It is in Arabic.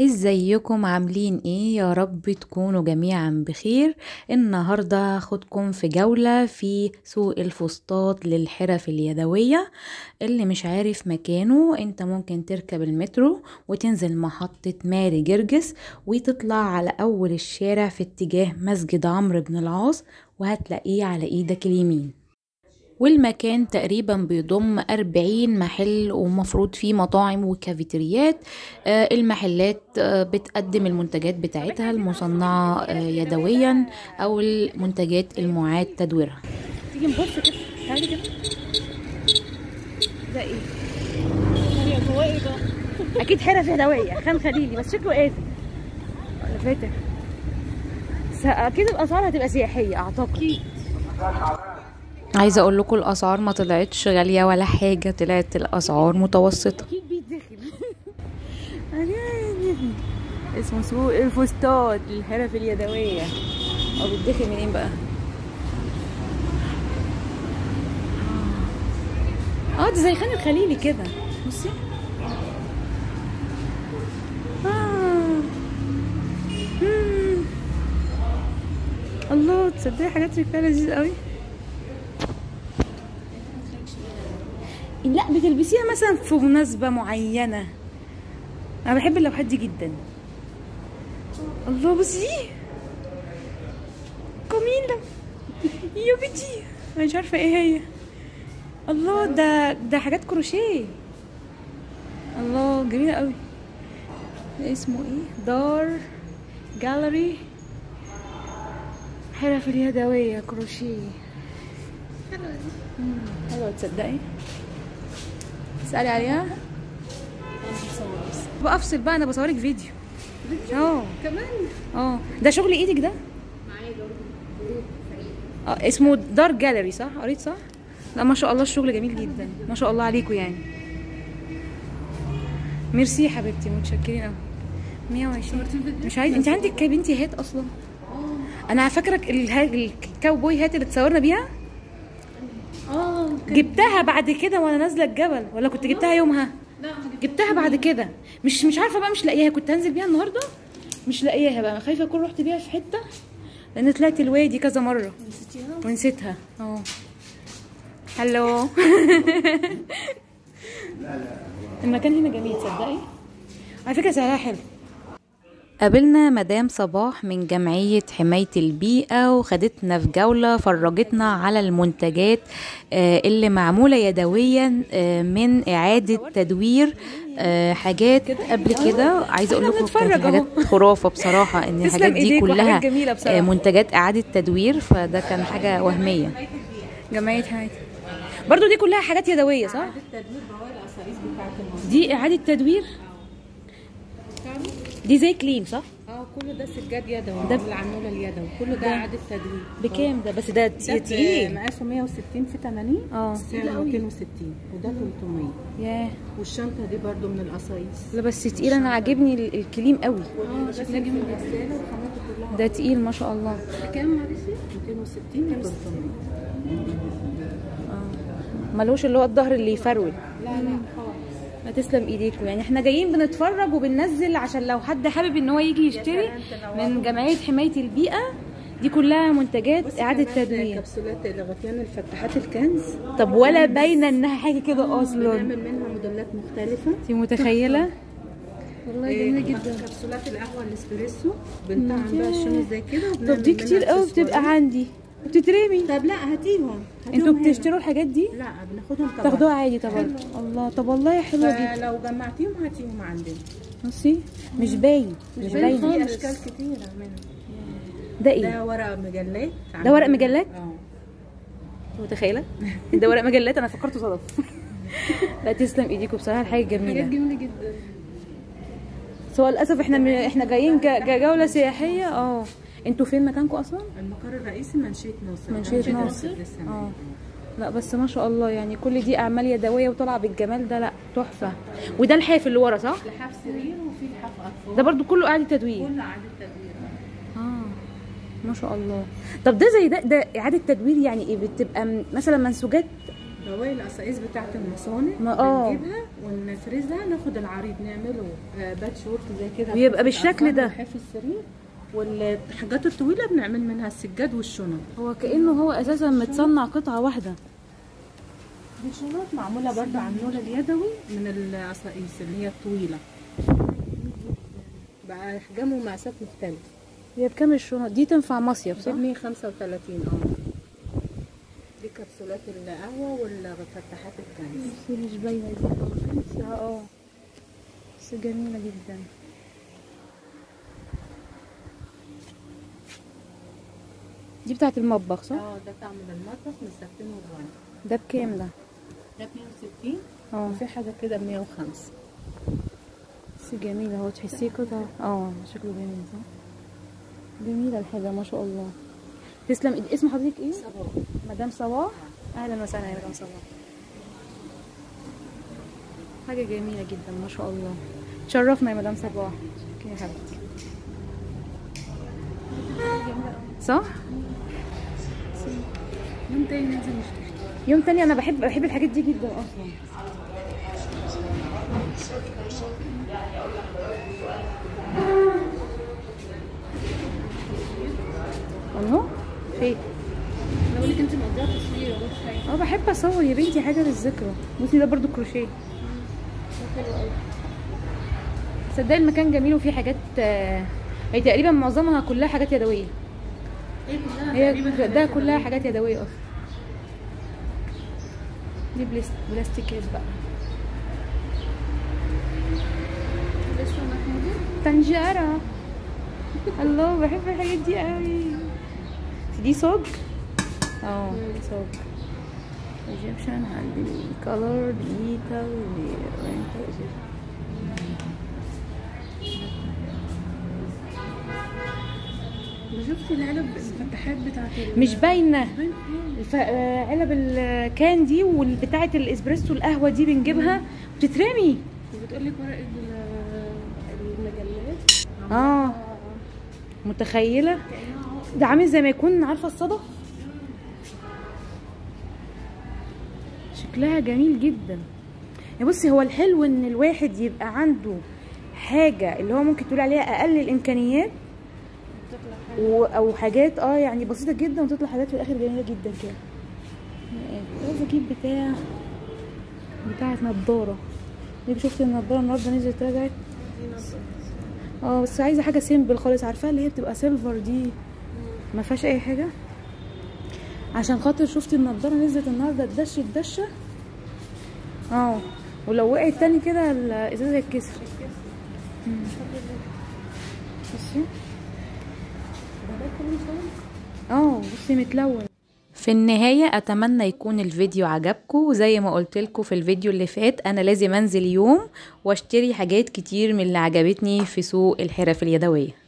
ازيكم عاملين ايه؟ يا رب تكونوا جميعا بخير. النهاردة هاخدكم في جولة في سوق الفسطاط للحرف اليدوية. اللي مش عارف مكانه، انت ممكن تركب المترو وتنزل محطة ماري جرجس وتطلع على اول الشارع في اتجاه مسجد عمرو بن العاص، وهتلاقيه على ايدك اليمين. والمكان تقريبا بيضم 40 محل، ومفروض فيه مطاعم وكافيتريات. المحلات بتقدم المنتجات بتاعتها المصنعة يدويا، أو المنتجات المعاد تدويرها. تيجي نبص كده. تعالي كده. ده ايه؟ هو ايه ده؟ اكيد حرف يدويه خان خليلي، بس شكله قاسي ولا فاتح. اكيد الاسعار هتبقى سياحيه اعتقد. عايزة اقول لكم الاسعار ما طلعتش غالية ولا حاجة، طلعت الاسعار متوسطة. اكيد بيتدخل. اسمه سوق الفسطاط للحرف اليدويه. او بيتدخل منين بقى؟ دي زي خان الخليلي كده. بصي. الله، تصدقي حاجات شكلها لذيذ قوي. لا، بتلبسيها مثلا في مناسبة معينة. انا بحب اللوحات دي جدا. الله، بصي جميلة يا بنتي. انا مش عارفة ايه هي. الله، ده حاجات كروشيه. الله، جميلة قوي. اسمه ايه؟ دار جاليري حرف اليدوية كروشيه. حلوة تصدقي. اسألي عليها. بقى افصل بقى، انا بصورك فيديو. كمان. ده شغل ايدك ده؟ معايا اسمه دار جاليري، صح؟ قريت صح؟ لا ما شاء الله، الشغل جميل جدا، ما شاء الله عليكم يعني. ميرسي يا حبيبتي، متشكرين قوي. 120. مش عايز، انت عندك بنتي هات اصلا. انا فاكره الكاوبوي هات اللي اتصورنا بيها. جبتها بعد كده وانا نازله الجبل، ولا كنت جبتها يومها؟ لا، جبتها بعد كده. مش عارفه بقى، مش لاقياها. كنت هنزل بيها النهارده، مش لاقياها بقى. خايفه اكون رحت بيها في حته، لان طلعت الوادي كذا مره ونسيتها. هلو. المكان هنا جميل تصدقي، على فكره سعرها حلو. قابلنا مدام صباح من جمعية حماية البيئة، وخدتنا في جولة فرجتنا على المنتجات اللي معمولة يدويا من إعادة تدوير حاجات قبل كده. عايزة أقول لكم كانت حاجات خرافة بصراحة، إن الحاجات دي كلها منتجات إعادة تدوير، فده كان حاجة وهمية. جمعية حماية برضو دي كلها حاجات يدوية، صح؟ إعادة تدوير بواقي القصاريس بتاعت المصنع. دي إعادة تدوير. دي زي كليم، صح؟ كله ده سجاد يدوي، ده العنولة اليدوي، كله ده إعادة تدوير. بكام ده؟ بس ده تقيل. مقاسه 160 في 80. سعره 260 وده 300. ياه. والشنطة دي برضو من القصايص. لا بس تقيل، أنا عاجبني الكليم قوي. شكلها جميل. غسالة وخامته كلها. ده تقيل ما شاء الله. كام معلش؟ 260 و 300. ملوش اللي هو الظهر اللي يفرول. لا خالص. ما تسلم ايديكم. يعني احنا جايين بنتفرج وبننزل عشان لو حد حابب ان هو يجي يشتري من جمعية حماية البيئة. دي كلها منتجات اعادة تدوير. كبسولات الغطيان الفتحات الكنز. طب ولا باينه انها حاجه كده اصلا. بنعمل منها موديلات مختلفة. انت متخيلة؟ والله جميلة جدا. كبسولات القهوة الاسبريسو بنطعم بقى الشمس زي كده. طب دي كتير قوي بتبقى عندي بتترمي. طب لا هاتيهم. انتوا بتشتروا الحاجات دي؟ لا بناخدهم طبعا. تاخدوها عادي طبعا. الله، طب والله حلوه جدا. لو جمعتيهم هاتيهم عندنا. بصي مش باين. مش باين. في اشكال كتيره منها. ده ايه؟ ده ورق مجلات. ده ورق مجلات؟ متخيله؟ ده ورق مجلات. انا فكرته صدف. لا تسلم ايديكم بصراحه، الحاجه جميله. حاجات جميله جدا. بس هو للاسف احنا جايين كجوله سياحيه. انتوا فين مكانكم اصلا؟ المقر الرئيسي منشية ناصر. منشية ناصر. لا بس ما شاء الله، يعني كل دي اعمال يدويه وطالعه بالجمال ده. لا تحفه. وده الحاف اللي ورا، صح؟ لحاف سرير وفي لحاف اطفال. ده برضو كله اعاده تدوير. كله اعاده تدوير. ما شاء الله. طب ده زي ده اعاده تدوير يعني ايه؟ بتبقى مثلا منسوجات رواية القصايص بتاعت المصانع بنجيبها ونفرزها، ناخد العريض نعمله باتش ورك زي كده، بيبقى بالشكل ده. حاف السرير، والحاجات الطويلة بنعمل منها السجاد والشنط. هو كأنه هو اساسا متصنع قطعة واحدة. دي شنط معمولة برضه على النول اليدوي من القصايص اللي هي الطويلة، بقى احجام ومقاسات مختلفة. هي بكام الشنط دي؟ تنفع مصيف صح؟ 135. دي كبسولات القهوة والفتحات الكنز. بس مش باينة دي خالص. بس جميلة جدا. دي بتاعت المطبخ صح؟ ده تعمل المطبخ من 60 وربع. ده بكام ده؟ ده 160. وفي حاجة كده ب 105. بس جميلة اهو، تحسيه قطعة. شكله جميل صح؟ جميلة الحاجة ما شاء الله. تسلم ايدك. اسم حضرتك ايه؟ صباح. مدام صباح. اهلا وسهلا يا مدام صباح. حاجة جميلة جدا ما شاء الله. تشرفنا يا مدام صباح. يا حبيبتي. صح؟ يوم تاني ننزل نشتري. يوم تاني. انا بحب الحاجات دي جدا اصلا. اهو فين؟ بقول لك انت مقضيه تصوير ولا حاجه؟ بحب اصور يا بنتي حاجه للذكرى. بصي ده برضو كروشيه. حلو قوي. تصدقي المكان جميل وفيه حاجات. هي تقريبا معظمها كلها حاجات يدويه. هي ده كلها حاجات يدويه اصلا. دي بلاستيكات بقى. طنجره. الله بحب الحاجات دي قوي. دي صاج. دي صاج ايجيبشن. عندي كولر ديجيتال اورينتال. شفتي العلب الفتحات بتاعت مش باينه. علب الكان دي والبتاعه الاسبريسو القهوه دي بنجيبها بتترمي. بتقول لك ورق المجلات. متخيله ده عامل زي ما يكون عارفه الصدف. شكلها جميل جدا. يا بصي هو الحلو ان الواحد يبقى عنده حاجه اللي هو ممكن تقول عليها اقل الامكانيات او حاجات يعني بسيطه جدا، وتطلع حاجات في الاخر جميله جدا كده. عايزه اجيب بتاعه نضاره. دي شفت النضاره النهارده نزلت رجعت. بس عايزه حاجه سيمبل خالص. عارفاها اللي هي بتبقى سيلفر دي ما فيهاش اي حاجه، عشان خاطر شفت النضاره نزلت النهارده الدشه. ولو وقعت تاني كده الازازه هتتكسر. بصي بصي متلون. في النهاية أتمنى يكون الفيديو عجبكم، وزي ما قلتلكم في الفيديو اللي فات أنا لازم أنزل يوم واشتري حاجات كتير من اللي عجبتني في سوق الحرف اليدوية.